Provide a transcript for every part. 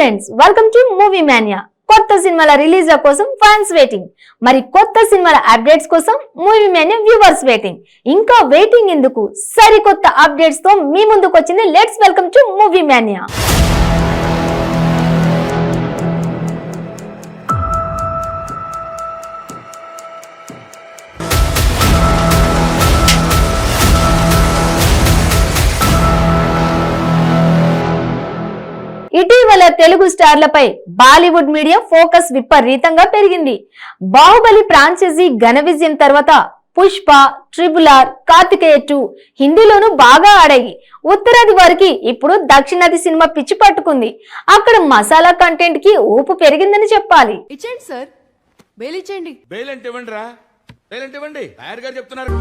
Friends, welcome to movie mania. కొత్త సినిమాల release కోసం ఫ్యాన్స్ వెయిటింగ్. మరి కొత్త సినిమాల అప్డేట్స్ కోసం మూవీ మానియా వ్యూవర్స్ వెయిటింగ్. ఇంకా వెయిటింగ్ ఎందుకు? సరికొత్త అప్డేట్స్ తో మీ ముందుకు వచ్చింది. Let's welcome to movie mania. ఇటీవల తెలుగు స్టార్లపై బాలీవుడ్ మీడియా ఫోకస్ విపరీతంగా పెరిగింది. బాహుబలి ఫ్రాంచైజీ ఘన విజయం తర్వాత పుష్ప, ట్రిపుల్ ఆర్, కార్తికేయ 2 హిందీలోనూ బాగా ఆడాయి. ఉత్తరాది వారికి ఇప్పుడు దక్షిణాది సినిమా పిచ్చి పట్టుకుంది. అక్కడ మసాలా కంటెంట్ కి ఊపు పెరిగిందని చెప్పాలి. ఇచ్చేయండి సార్, బెయిల్ ఇచ్చేయండి. బెయిల్ అంటే ఇవ్వండి రా, బెయిల్ అంటే ఇవ్వండి. లాయర్ గారు చెప్తున్నారు.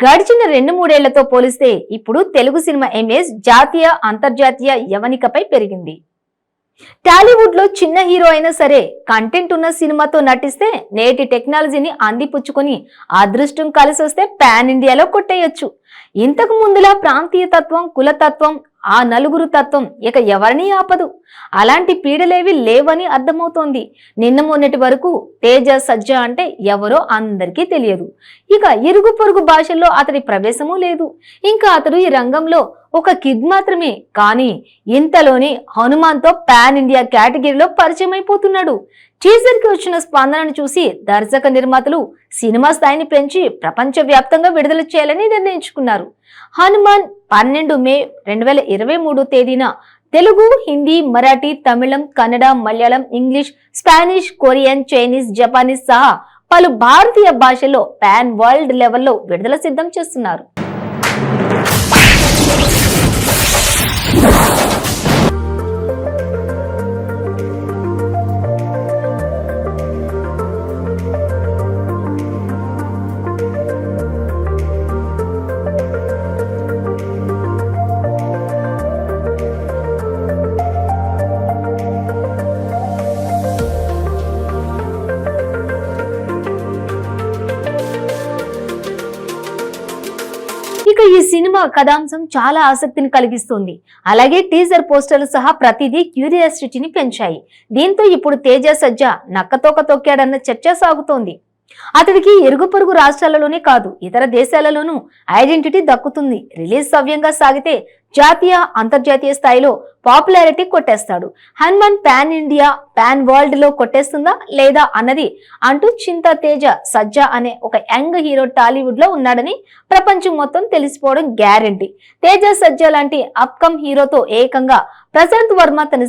గడిచిన 2-3 ఏళ్లతో పోలిస్తే ఇప్పుడు తెలుగు సినిమా ఇమేజ్ జాతీయ, అంతర్జాతీయ యవనికపై పెరిగింది. టాలీవుడ్ లో చిన్న హీరో అయినా సరే కంటెంట్ ఉన్న సినిమాతో నటిస్తే నేటి టెక్నాలజీని అందిపుచ్చుకొని అదృష్టం కలిసి వస్తే పాన్ ఇండియాలో కొట్టేయొచ్చు. ఇంతకు ముందులా ప్రాంతీయ తత్వం, కులతత్వం, ఆ నలుగురు తత్వం ఇక ఎవరినీ ఆపదు. అలాంటి పీడలేవి లేవని అర్థమవుతోంది. నిన్న మొన్నటి వరకు తేజ, సజ్జ అంటే ఎవరో అందరికీ తెలియదు. ఇక ఇరుగు పొరుగు భాషల్లో అతడి ప్రవేశమూ లేదు. ఇంకా అతడు ఈ రంగంలో ఒక కిడ్ మాత్రమే. కానీ ఇంతలోని హనుమాన్ తో పాన్ ఇండియా కేటగిరీలో పరిచయం అయిపోతున్నాడు. టీజర్ కి వచ్చిన స్పందనను చూసి దర్శక నిర్మాతలు సినిమా స్థాయిని పెంచి ప్రపంచ వ్యాప్తంగా విడుదల చేయాలని నిర్ణయించుకున్నారు. హనుమాన్ 12 మే 2023 తేదీన Telugu, Hindi, Marathi, Tamil, Kannada, Malayalam, English, Spanish, Korean, Chinese, Japanese సహా పలు భారతీయ భాషల్లో పాన్ వరల్డ్ లెవెల్లో విడుదల సిద్ధం చేస్తున్నారు. ఇక ఈ సినిమా కథాంశం చాలా ఆసక్తిని కలిగిస్తుంది. అలాగే టీజర్ పోస్టర్లు సహా ప్రతిదీ క్యూరియాసిటీని పెంచాయి. దీంతో ఇప్పుడు తేజ, సజ్జ నక్కతోక తొక్కాడన్న చర్చ సాగుతోంది. అతడికి ఇరుగు పొరుగు రాష్ట్రాలలోనే కాదు ఇతర దేశాలలోనూ ఐడెంటిటీ దక్కుతుంది. రిలీజ్ సవ్యంగా సాగితే జాతీయ, అంతర్జాతీయ స్థాయిలో పాపులారిటీ కొట్టేస్తాడు. Hanuman pan India, pan world లో కొట్టేస్తుందా లేదా అన్నది అంటూ చింత తేజ, సజ్జ అనే ఒక యంగ్ హీరో టాలీవుడ్ లో ఉన్నాడని ప్రపంచం మొత్తం తెలిసిపోవడం గ్యారెంటీ. తేజ, సజ్జ లాంటి అప్కమ్ హీరోతో ఏకంగా ప్రశాంత్ వర్మ తన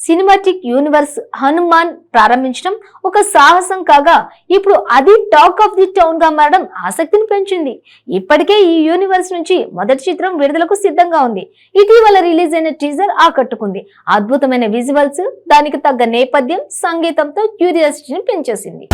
సినిమాటిక్ యూనివర్స్ హనుమాన్ ప్రారంభించడం ఒక సాహసం కాగా ఇప్పుడు అది టాక్ ఆఫ్ ది టౌన్ గా మారడం ఆసక్తిని పెంచింది. ఇప్పటికే ఈ యూనివర్స్ నుంచి మొదటి చిత్రం విడుదలకు సిద్ధంగా ఉంది. ఇటీవల రిలీజ్ అయిన టీజర్ ఆకట్టుకుంది. అద్భుతమైన విజువల్స్, దానికి తగ్గ నేపథ్యం, సంగీతంతో క్యూరియాసిటీని పెంచేసింది.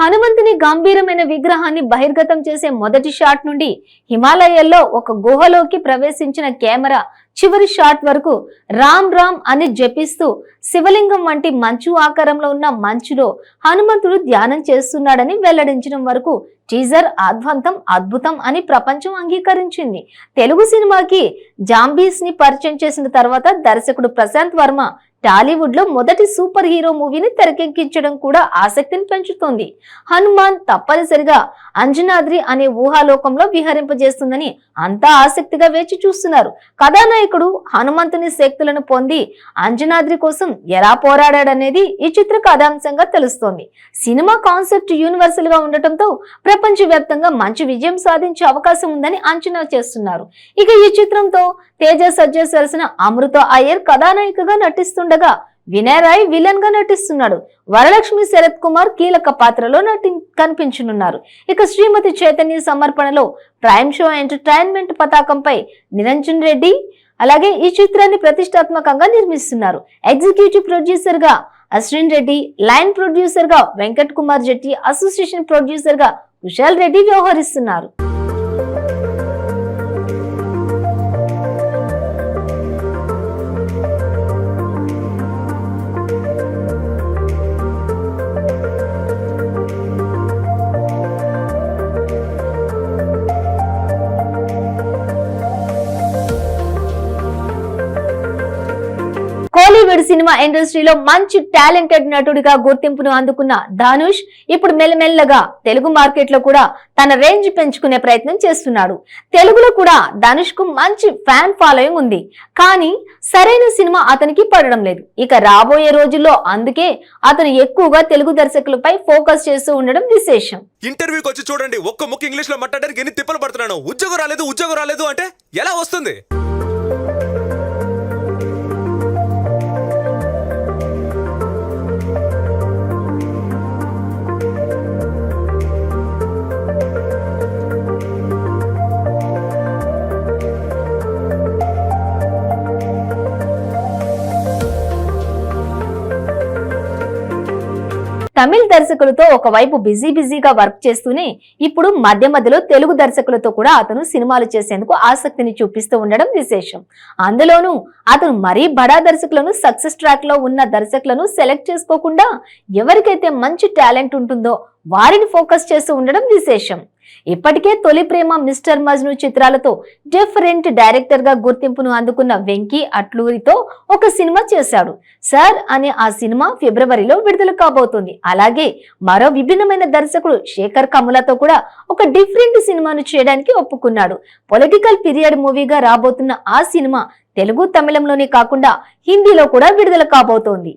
హనుమంతుని గంభీరమైన విగ్రహాన్ని బహిర్గతం చేసే మొదటి షాట్ నుండి హిమాలయాల్లో ఒక గుహలోకి ప్రవేశించిన కెమెరా చివరి షాట్ వరకు రామ్ రామ్ అని జపిస్తూ శివలింగం వంటి మంచు ఆకారంలో ఉన్న మంచులో హనుమంతుడు ధ్యానం చేస్తున్నాడని వెల్లడించడం వరకు టీజర్ అద్భుతం అని ప్రపంచం అంగీకరించింది. తెలుగు సినిమాకి జాంబీస్ ని పరిచయం చేసిన తర్వాత దర్శకుడు ప్రశాంత్ వర్మ టాలీవుడ్ లో మొదటి సూపర్ హీరో మూవీని తెరకెక్కించడం కూడా ఆసక్తిని పెంచుతోంది. హనుమాన్ తప్పనిసరిగా అంజనాద్రి అనే ఊహాలోకంలో విహరింపజేస్తుందని అంతా ఆసక్తిగా వేచి చూస్తున్నారు. కథానాయకుడు హనుమంతుని శక్తులను పొంది అంజనాద్రి కోసం ఎలా పోరాడాడనేది ఈ చిత్ర కథాంశంగా తెలుస్తోంది. సినిమా కాన్సెప్ట్ యూనివర్సల్ గా ఉండటంతో ప్రపంచవ్యాప్తంగా మంచి విజయం సాధించే అవకాశం ఉందని అంచనా చేస్తున్నారు. ఇక ఈ చిత్రంతో తేజ సజ్జా సరసన అమృత అయ్యర్ కథానాయికగా నటిస్తుండగా వినయ్ రాయ్ విలన్ గా నటిస్తున్నాడు. వరలక్ష్మి శరత్ కుమార్ కీలక పాత్రలో కనిపించనున్నారు. ఇక శ్రీమతి చైతన్య సమర్పణలో ప్రైమ్ షో ఎంటర్టైన్మెంట్ పతాకంపై నిరంజన్ రెడ్డి అలాగే ఈ చిత్రాన్ని ప్రతిష్టాత్మకంగా నిర్మిస్తున్నారు. ఎగ్జిక్యూటివ్ ప్రొడ్యూసర్ గా అశ్విన్ రెడ్డి, లైన్ ప్రొడ్యూసర్ గా వెంకట్ కుమార్ జెట్టి, అసోసియేషన్ ప్రొడ్యూసర్ గా కుశాల్ రెడ్డి వ్యవహరిస్తున్నారు. కోలీవుడ్ సినిమా ఇండస్ట్రీలో మంచి టాలెంటెడ్ నటుడిగా గుర్తింపును అందుకున్న ధనుష్ ఇప్పుడు మెల్లమెల్లగా తెలుగు మార్కెట్ లో కూడా తన రేంజ్ పెంచుకునే ప్రయత్నం చేస్తున్నాడు. తెలుగులో కూడా ధనుష్ కు మంచి ఫ్యాన్ ఫాలోయింగ్ ఉంది. కానీ సరైన సినిమా అతనికి పడడం లేదు. ఇక రాబోయే రోజుల్లో అందుకే అతను ఎక్కువగా తెలుగు దర్శకులపై ఫోకస్ చేస్తూ ఉండడం విశేషం. ఇంటర్వ్యూకి వచ్చి చూడండి, ఒక్క ముక్క ఇంగ్లీష్ లో మాట్లాడడానికి ఎన్ని తిప్పలు పడుతున్నాను. ఉద్యోగం రాలేదు అంటే ఎలా వస్తుంది? తమిళ దర్శకులతో ఒకవైపు బిజీగా వర్క్ చేస్తూనే ఇప్పుడు మధ్య మధ్యలో తెలుగు దర్శకులతో కూడా అతను సినిమాలు చేసేందుకు ఆసక్తిని చూపిస్తూ ఉండడం విశేషం. అందులోనూ అతను మరీ బడా దర్శకులను, సక్సెస్ ట్రాక్ లో ఉన్న దర్శకులను సెలెక్ట్ చేసుకోకుండా ఎవరికైతే మంచి టాలెంట్ ఉంటుందో వారిని ఫోకస్ చేస్తూ ఉండడం విశేషం. ఇప్పటికే తొలి ప్రేమ, మిస్టర్ మజ్ను చిత్రాలతో డిఫరెంట్ డైరెక్టర్ గా గుర్తింపును అందుకున్న వెంకీ అట్లూరితో ఒక సినిమా చేశాడు. సార్ అనే ఆ సినిమా ఫిబ్రవరిలో విడుదల కాబోతుంది. అలాగే మరో విభిన్నమైన దర్శకుడు శేఖర్ కమలతో కూడా ఒక డిఫరెంట్ సినిమాను చేయడానికి ఒప్పుకున్నాడు. పొలిటికల్ పీరియడ్ మూవీగా రాబోతున్న ఆ సినిమా తెలుగు, తమిళంలోనే కాకుండా హిందీలో కూడా విడుదల కాబోతోంది.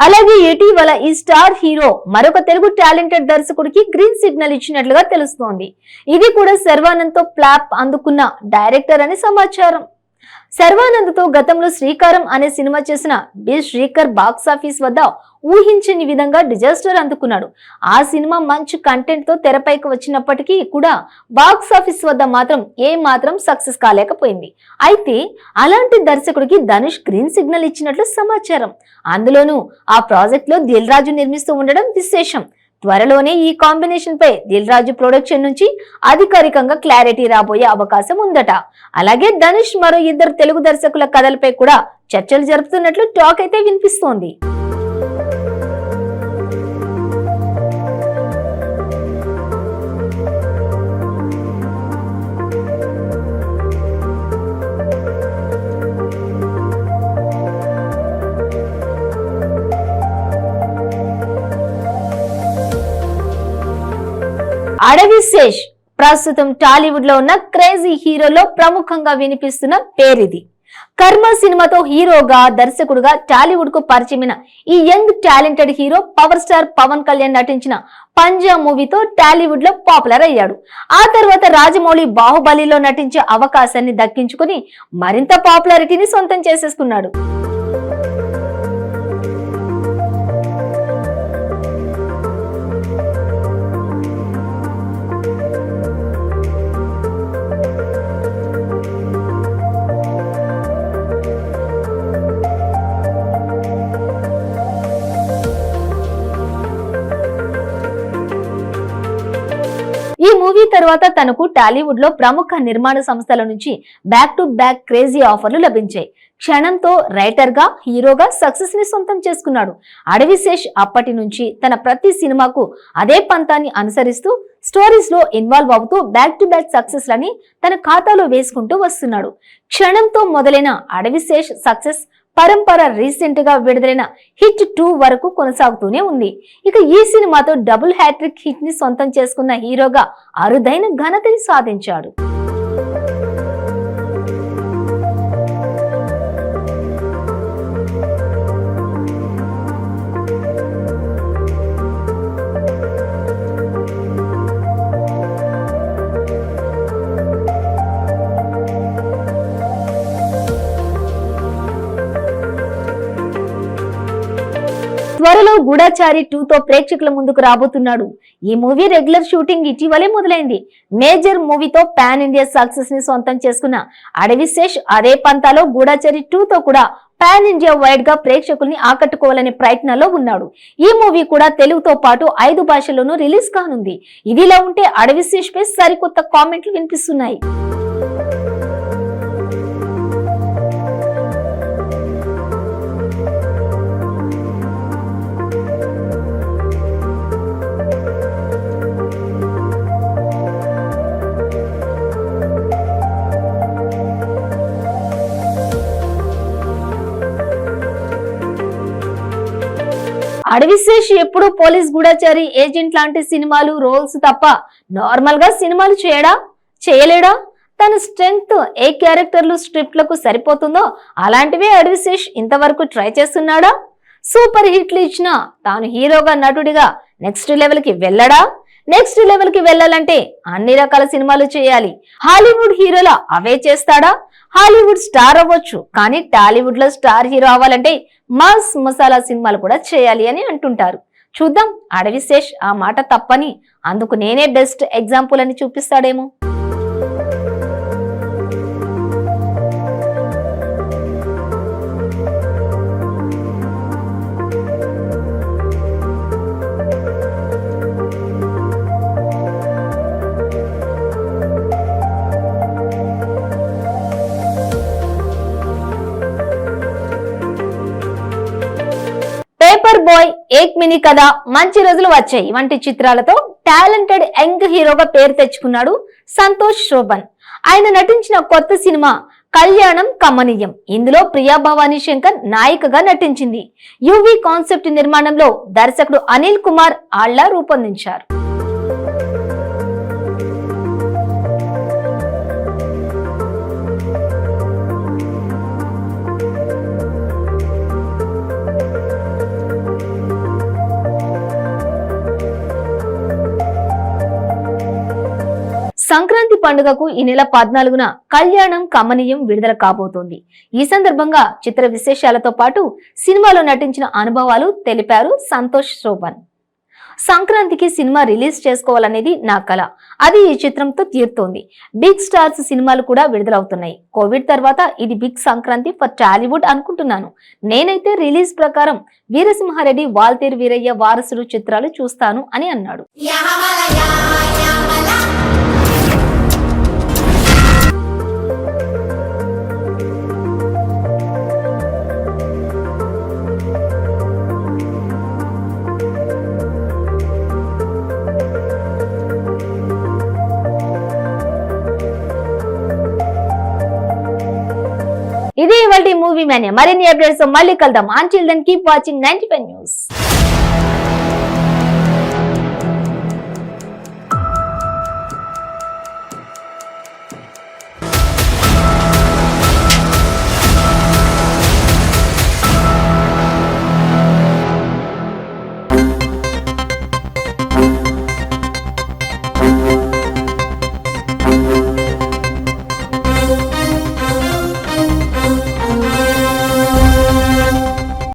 అలాగే ఇటీవల ఈ స్టార్ హీరో మరొక తెలుగు టాలెంటెడ్ దర్శకుడికి గ్రీన్ సిగ్నల్ ఇచ్చినట్లుగా తెలుస్తోంది. ఇది కూడా శర్వానంద్ తో ఫ్లాప్ అందుకున్న డైరెక్టర్ అని సమాచారం. శర్వానంద్ తో గతంలో శ్రీకారం అనే సినిమా చేసిన బి శ్రీకర్ బాక్సాఫీస్ వద్ద ఊహించని విధంగా డిజాస్టర్ అందుకున్నాడు. ఆ సినిమా మంచి కంటెంట్ తో తెరపైకి వచ్చినప్పటికీ కూడా బాక్సాఫీస్ వద్ద మాత్రం ఏ మాత్రం సక్సెస్ కాలేకపోయింది. అయితే అలాంటి దర్శకుడికి ధనుష్ గ్రీన్ సిగ్నల్ ఇచ్చినట్లు సమాచారం. అందులోనూ ఆ ప్రాజెక్ట్ లో దిల్ రాజు నిర్మిస్తూ ఉండడం విశేషం. త్వరలోనే ఈ కాంబినేషన్ పై దిల్ రాజు ప్రొడక్షన్ నుంచి అధికారికంగా క్లారిటీ రాబోయే అవకాశం ఉందట. అలాగే ధనుష్ మరో ఇద్దరు తెలుగు దర్శకుల కథలపై కూడా చర్చలు జరుపుతున్నట్లు టాక్ అయితే వినిపిస్తోంది. అడవి శేష్ ప్రస్తుతం టాలీవుడ్ లో ఉన్న క్రేజీ హీరోలో ప్రముఖంగా వినిపిస్తున్న పేరిది. కర్మ సినిమాతో హీరోగా, దర్శకుడుగా టాలీవుడ్ కు పరిచయమైన ఈ young talented hero power star Pawan Kalyan నటించిన పంజా మూవీతో టాలీవుడ్ లో పాపులర్ అయ్యాడు. ఆ తర్వాత రాజమౌళి బాహుబలిలో నటించే అవకాశాన్ని దక్కించుకుని మరింత పాపులారిటీని సొంతం చేసేసుకున్నాడు. ఈ మూవీ తర్వాత తనకు టాలీవుడ్ లో ప్రముఖ నిర్మాణ సంస్థల నుంచి బ్యాక్ టు బ్యాక్ క్రేజీ ఆఫర్లు లభించాయి. క్షణంతో రైటర్ గా, హీరోగా సక్సెస్ ని సొంతం చేసుకున్నాడు. అడవిశేష్ అప్పటి నుంచి తన ప్రతి సినిమాకు అదే పంతాన్ని అనుసరిస్తూ స్టోరీస్ లో ఇన్వాల్వ్ అవుతూ బ్యాక్ టు బ్యాక్ సక్సెస్ లని తన ఖాతాలో వేసుకుంటూ వస్తున్నాడు. క్షణంతో మొదలైన అడవిశేష్ సక్సెస్ పరంపర రీసెంట్ గా విడుదలైన హిట్ 2 వరకు కొనసాగుతూనే ఉంది. ఇక ఈ సినిమాతో డబుల్ హ్యాట్రిక్ హిట్ ని సొంతం చేసుకున్న హీరోగా అరుదైన ఘనతని సాధించాడు. త్వరలో గూఢచారి 2తో ప్రేక్షకుల ముందుకు రాబోతున్నాడు. ఈ మూవీ రెగ్యులర్ షూటింగ్ ఇటీవలే మొదలైంది. మేజర్ మూవీతో పాన్ ఇండియా సక్సెస్ ని సొంతం చేసుకున్న అడవిశేష్ అదే పంతాలో గూఢచారి 2తో కూడా పాన్ ఇండియా వైడ్ గా ప్రేక్షకుల్ని ఆకట్టుకోవాలనే ప్రయత్నాల్లో ఉన్నాడు. ఈ మూవీ కూడా తెలుగుతో పాటు 5 భాషల్లోనూ రిలీజ్ కానుంది. ఇదిలా ఉంటే అడవిశేష్ పై సరికొత్త కామెంట్లు వినిపిస్తున్నాయి. అడవిశేష్ ఎప్పుడు పోలీస్ గూఢచారి ఏజెంట్ లాంటి సినిమాలు రోల్స్ తప్ప నార్మల్ గా సినిమాలు చేయలేడా? తన స్ట్రెంగ్త్ ఏ క్యారెక్టర్లు స్క్రిప్ట్లకు సరిపోతుందో అలాంటివే అడవిశేష్ ఇంతవరకు ట్రై చేస్తున్నాడా? సూపర్ హిట్లు ఇచ్చిన తాను హీరోగా, నటుడిగా నెక్స్ట్ లెవెల్ కి వెళ్ళడా? నెక్స్ట్ లెవెల్ కి వెళ్ళాలంటే అన్ని రకాల సినిమాలు చేయాలి. హాలీవుడ్ హీరోలా అవే చేస్తాడా? హాలీవుడ్ స్టార్ అవ్వచ్చు, కానీ టాలీవుడ్ లో స్టార్ హీరో అవ్వాలంటే మాస్ మసాలా సినిమాలు కూడా చేయాలి అని అంటుంటారు. చూద్దాం, అడవిశేష్ ఆ మాట తప్పని, అందుకు నేనే బెస్ట్ ఎగ్జాంపుల్ అని చూపిస్తాడేమో. పేపర్ బాయ్, ఏక్ మినీ కథ, మంచి రోజులు వచ్చాయి వంటి చిత్రాలతో టాలెంటెడ్ యంగ్ హీరోగా పేరు తెచ్చుకున్నాడు సంతోష్ శోభన్. ఆయన నటించిన కొత్త సినిమా కళ్యాణం కమనీయం. ఇందులో ప్రియా భవానీ శంకర్ నాయికగా నటించింది. యువి కాన్సెప్ట్ నిర్మాణంలో దర్శకుడు అనిల్ కుమార్ ఆళ్ల రూపొందించారు. సంక్రాంతి పండుగకు ఈ నెల 14న కళ్యాణం కమనీయం విడుదల కాబోతోంది. ఈ సందర్భంగా చిత్ర విశేషాలతో పాటు సినిమాలో నటించిన అనుభవాలు తెలిపారు సంతోష్ శోభన్. సంక్రాంతికి సినిమా రిలీజ్ చేసుకోవాలనేది నా కల, అది ఈ చిత్రంతో తీరుతోంది. బిగ్ స్టార్స్ సినిమాలు కూడా విడుదలవుతున్నాయి. కోవిడ్ తర్వాత ఇది బిగ్ సంక్రాంతి ఫర్ టాలీవుడ్ అనుకుంటున్నాను. నేనైతే రిలీజ్ ప్రకారం వీరసింహారెడ్డి, వాల్తేరు వీరయ్య, వారసుడు చిత్రాలు చూస్తాను అని అన్నాడు. ఇదే ఇవాల్టి మూవీ మేనియా. మరిన్ని అప్డేట్స్ మళ్ళీ కలుద్దాం. Until then keep watching 95 news.